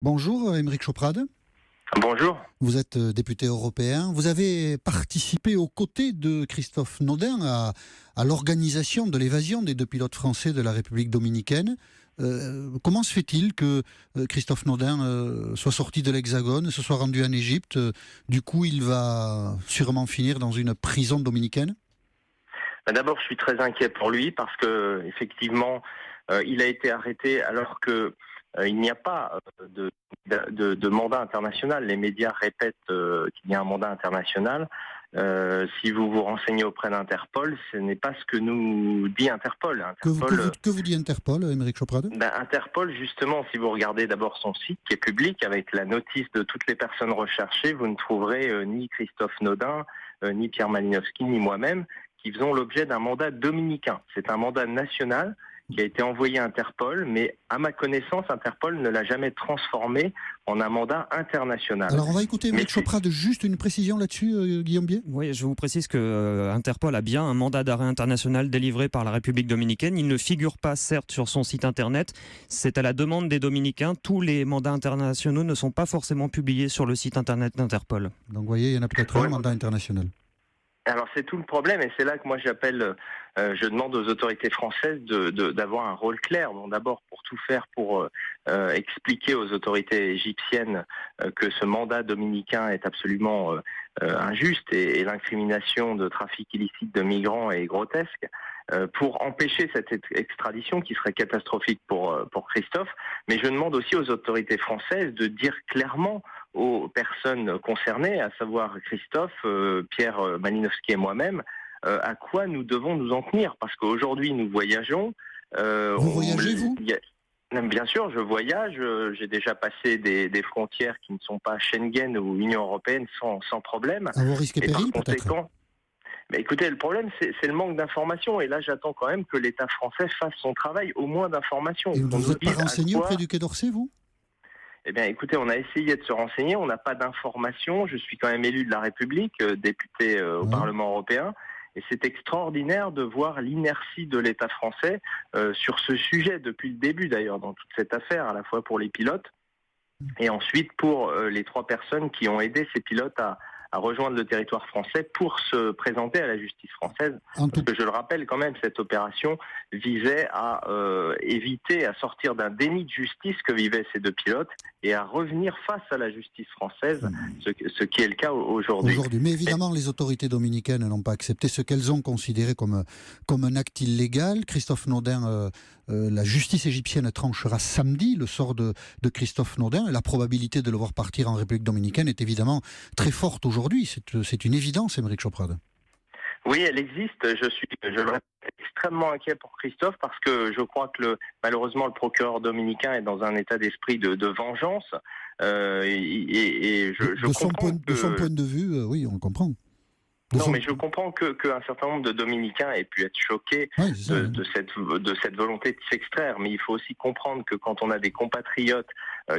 Bonjour, Aymeric Choprade. Bonjour. Vous êtes député européen. Vous avez participé aux côtés de Christophe Naudin à l'organisation de l'évasion des deux pilotes français de la République dominicaine. Comment se fait-il que Christophe Naudin soit sorti de l'Hexagone, se soit rendu en Égypte? Du coup, il va sûrement finir dans une prison dominicaine. D'abord, je suis très inquiet pour lui parce que effectivement, il a été arrêté alors que il n'y a pas de mandat international. Les médias répètent qu'il y a un mandat international. Si vous vous renseignez auprès d'Interpol, ce n'est pas ce que nous dit Interpol. Que vous dit Interpol, Aymeric Choprade? Interpol, justement, si vous regardez d'abord son site qui est public avec la notice de toutes les personnes recherchées, vous ne trouverez ni Christophe Naudin, ni Pierre Malinowski, ni moi-même qui faisons l'objet d'un mandat dominicain. C'est un mandat national qui a été envoyé à Interpol, mais à ma connaissance, Interpol ne l'a jamais transformé en un mandat international. Alors on va écouter Aymeric Choprade, juste une précision là-dessus, Guillaume Bier. Oui, je vous précise que Interpol a bien un mandat d'arrêt international délivré par la République dominicaine. Il ne figure pas, certes, sur son site internet. C'est à la demande des Dominicains. Tous les mandats internationaux ne sont pas forcément publiés sur le site internet d'Interpol. Donc vous voyez, il y en a peut-être un mandat international. Alors c'est tout le problème et c'est là que moi j'appelle, je demande aux autorités françaises d'avoir un rôle clair. Bon, d'abord pour tout faire pour expliquer aux autorités égyptiennes que ce mandat dominicain est absolument injuste et l'incrimination de trafic illicite de migrants est grotesque. Pour empêcher cette extradition qui serait catastrophique pour Christophe, mais je demande aussi aux autorités françaises de dire clairement aux personnes concernées, à savoir Christophe, Pierre Malinowski et moi-même, à quoi nous devons nous en tenir. Parce qu'aujourd'hui, nous voyageons. Vous voyagez, vous ? Bien sûr, je voyage. J'ai déjà passé des frontières qui ne sont pas Schengen ou Union européenne sans problème. À vos risques et périls, peut-être ? Mais écoutez, le problème, c'est le manque d'informations. Et là, j'attends quand même que l'État français fasse son travail, au moins d'informations. Et vous ne vous êtes pas renseigné auprès du Quai d'Orsay, vous ? Eh bien, écoutez, on a essayé de se renseigner, on n'a pas d'informations. Je suis quand même élu de la République, député au Parlement européen. Et c'est extraordinaire de voir l'inertie de l'État français sur ce sujet, depuis le début d'ailleurs, dans toute cette affaire, à la fois pour les pilotes et ensuite pour les 3 personnes qui ont aidé ces pilotes à rejoindre le territoire français pour se présenter à la justice française. Parce que je le rappelle quand même, cette opération visait à éviter, à sortir d'un déni de justice que vivaient ces 2 pilotes et à revenir face à la justice française, ce qui est le cas aujourd'hui. Mais évidemment, les autorités dominicaines n'ont pas accepté ce qu'elles ont considéré comme un acte illégal. Christophe Naudin, la justice égyptienne tranchera samedi le sort de Christophe Naudin et la probabilité de le voir partir en République dominicaine est évidemment très forte aujourd'hui. C'est une évidence, Aymeric Choprade. Oui, elle existe. Je le répète, extrêmement inquiet pour Christophe parce que je crois que malheureusement le procureur dominicain est dans un état d'esprit de vengeance. De son point de vue, oui, on le comprend. Mais je comprends qu'un certain nombre de Dominicains aient pu être choqués de cette volonté de s'extraire. Mais il faut aussi comprendre que quand on a des compatriotes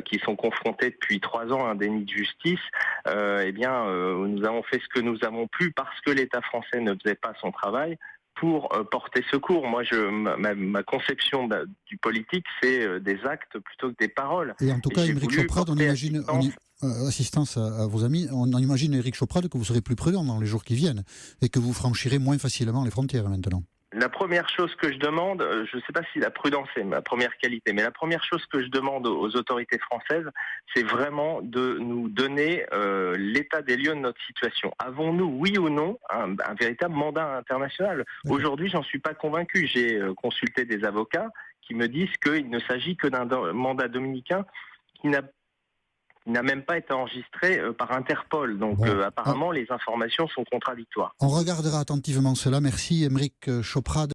qui sont confrontés depuis 3 ans à un déni de justice, nous avons fait ce que nous avons pu parce que l'État français ne faisait pas son travail pour porter secours. Moi, ma conception du politique, c'est des actes plutôt que des paroles. Et en tout cas, Aymeric Choprade, on imagine... assistance à vos amis, on imagine, Aymeric Choprade, que vous serez plus prudent dans les jours qui viennent et que vous franchirez moins facilement les frontières maintenant. La première chose que je demande, je ne sais pas si la prudence est ma première qualité, mais la première chose que je demande aux autorités françaises, c'est vraiment de nous donner l'état des lieux de notre situation. Avons-nous, oui ou non, un véritable mandat international ? Aujourd'hui, j'en suis pas convaincu. J'ai consulté des avocats qui me disent qu'il ne s'agit que d'un mandat dominicain qui n'a même pas été enregistré par Interpol. Donc apparemment, les informations sont contradictoires. On regardera attentivement cela. Merci, Aymeric Choprade.